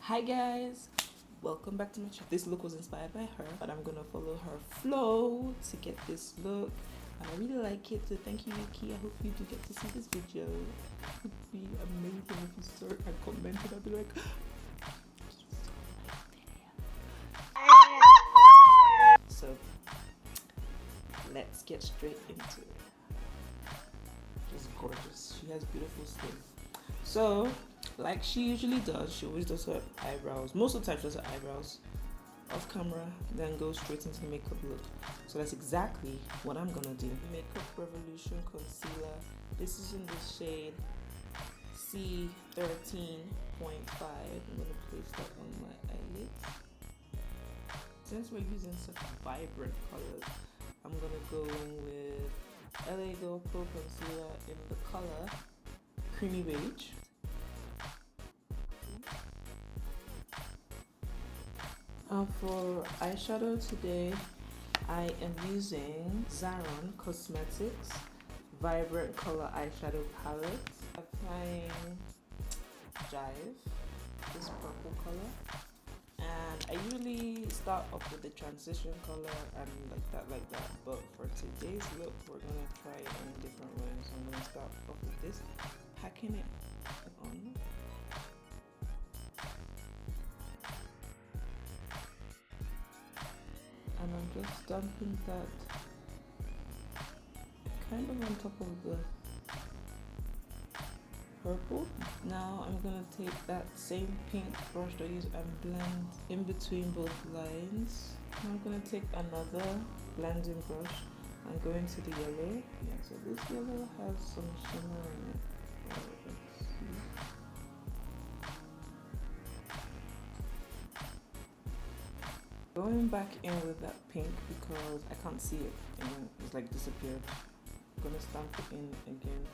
Hi guys, welcome back to my channel. This look was inspired by her, but I'm gonna follow her flow to get this look, and I really like it, so thank you, Youkeyy. I hope you do get to see this video. It would be amazing if you saw it and commented. I'd be like, so let's get straight into it. She's gorgeous. She has beautiful skin. So, like she usually does, she always does her eyebrows. Most of the time she does her eyebrows off camera, then goes straight into the makeup look. So that's exactly what I'm gonna do. Makeup Revolution Concealer. This is in the shade C13.5. I'm gonna place that on my eyelids. Since we're using such vibrant colors, I'm gonna go in with LA Girl Pro Concealer in the color Creamy Beige. For eyeshadow today, I am using Zaron Cosmetics Vibrant Color Eyeshadow Palette. Applying Jive, this purple color. And I usually start off with the transition color and like that. But for today's look, we're gonna try it in a different way. So I'm gonna start off with this, packing it on. And I'm just dumping that kind of on top of the purple. Now I'm gonna take that same pink brush that I use and blend in between both lines. Now I'm gonna take another blending brush and go into the yellow. Yeah, so this yellow has some shimmer in it. Let's see. Going back in with that pink because I can't see it and it's like disappeared. I'm gonna stamp it in again.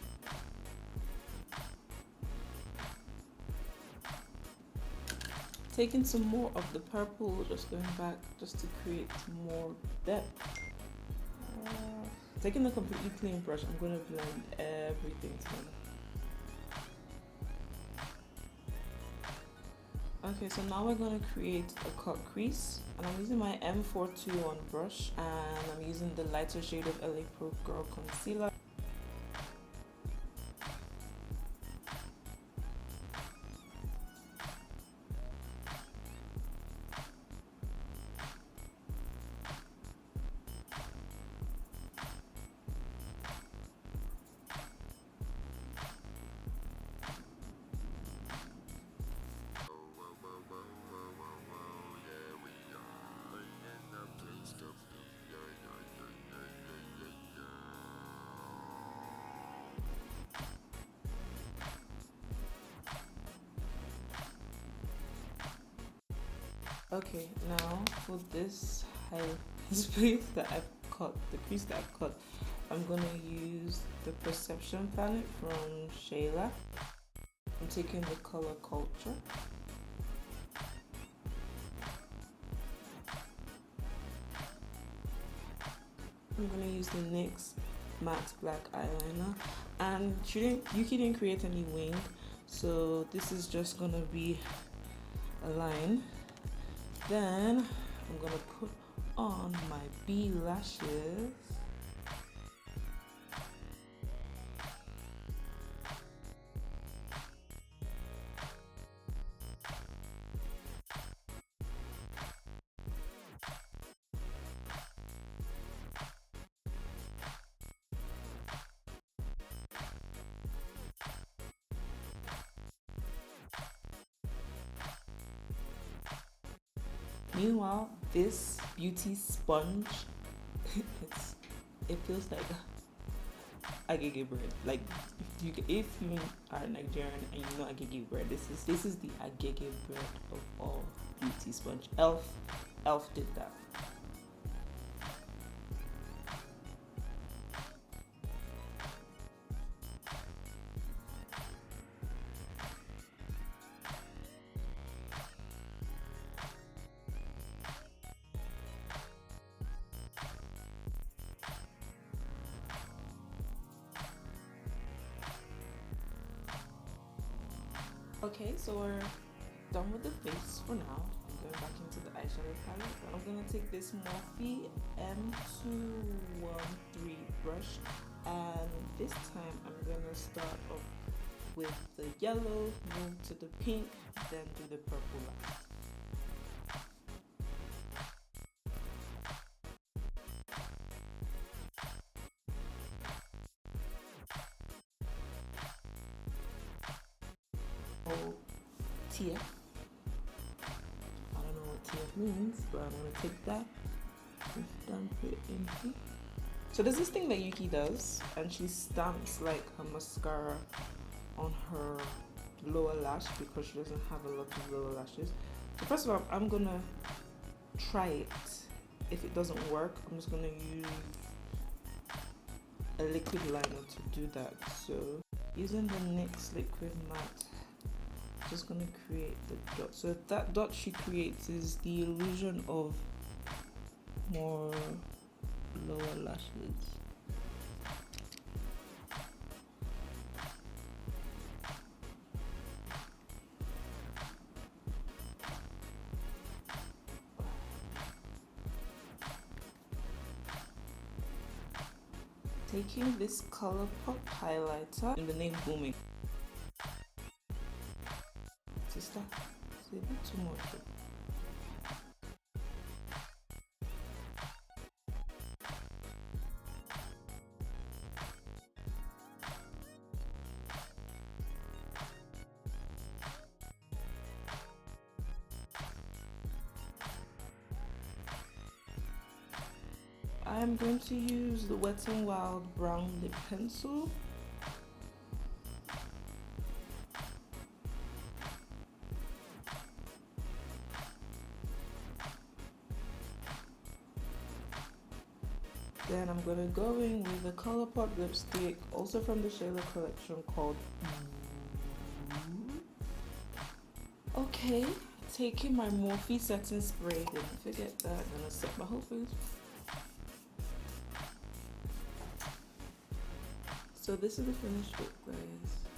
Taking some more of the purple, just going back just to create more depth. Taking a completely clean brush, I'm gonna blend everything together. Okay, so now we're going to create a cut crease, and I'm using my M421 brush, and I'm using the lighter shade of LA Pro Girl Concealer. Okay, now for this space that I've cut, the crease that I've cut, I'm gonna use the Perception palette from Shayla. I'm taking the color Culture. I'm gonna use the NYX matte black eyeliner, and Youkeyy didn't create any wing, so this is just gonna be a line. Then I'm gonna put on my bee lashes. Meanwhile, this beauty sponge, it feels like agege bread. Like if you are Nigerian and you know agege bread, this is the agege bread of all beauty sponge. Elf did that. Okay, so we're done with the face for now. I'm going back into the eyeshadow palette. I'm going to take this Morphe M213 brush, and this time I'm going to start off with the yellow, move to the pink, then do the purple last. TF. I don't know what TF means, but I'm gonna take that and stamp it in here. So there's this thing that Youkeyy does, and she stamps like her mascara on her lower lash because she doesn't have a lot of lower lashes. So first of all, I'm gonna try it. If it doesn't work, I'm just gonna use a liquid liner to do that. So using the NYX liquid matte, just gonna create the dot. So that dot she creates is the illusion of more lower lashes. Taking this ColourPop highlighter in the name Booming. Sister, it's a bit too much. I'm going to use the Wet n Wild brown lip pencil. Then I'm going to go in with the ColourPop lipstick, also from the Shayla collection, called Okay, taking my Morphe setting spray, didn't forget that, I'm going to set my whole face. So this is the finished look, guys.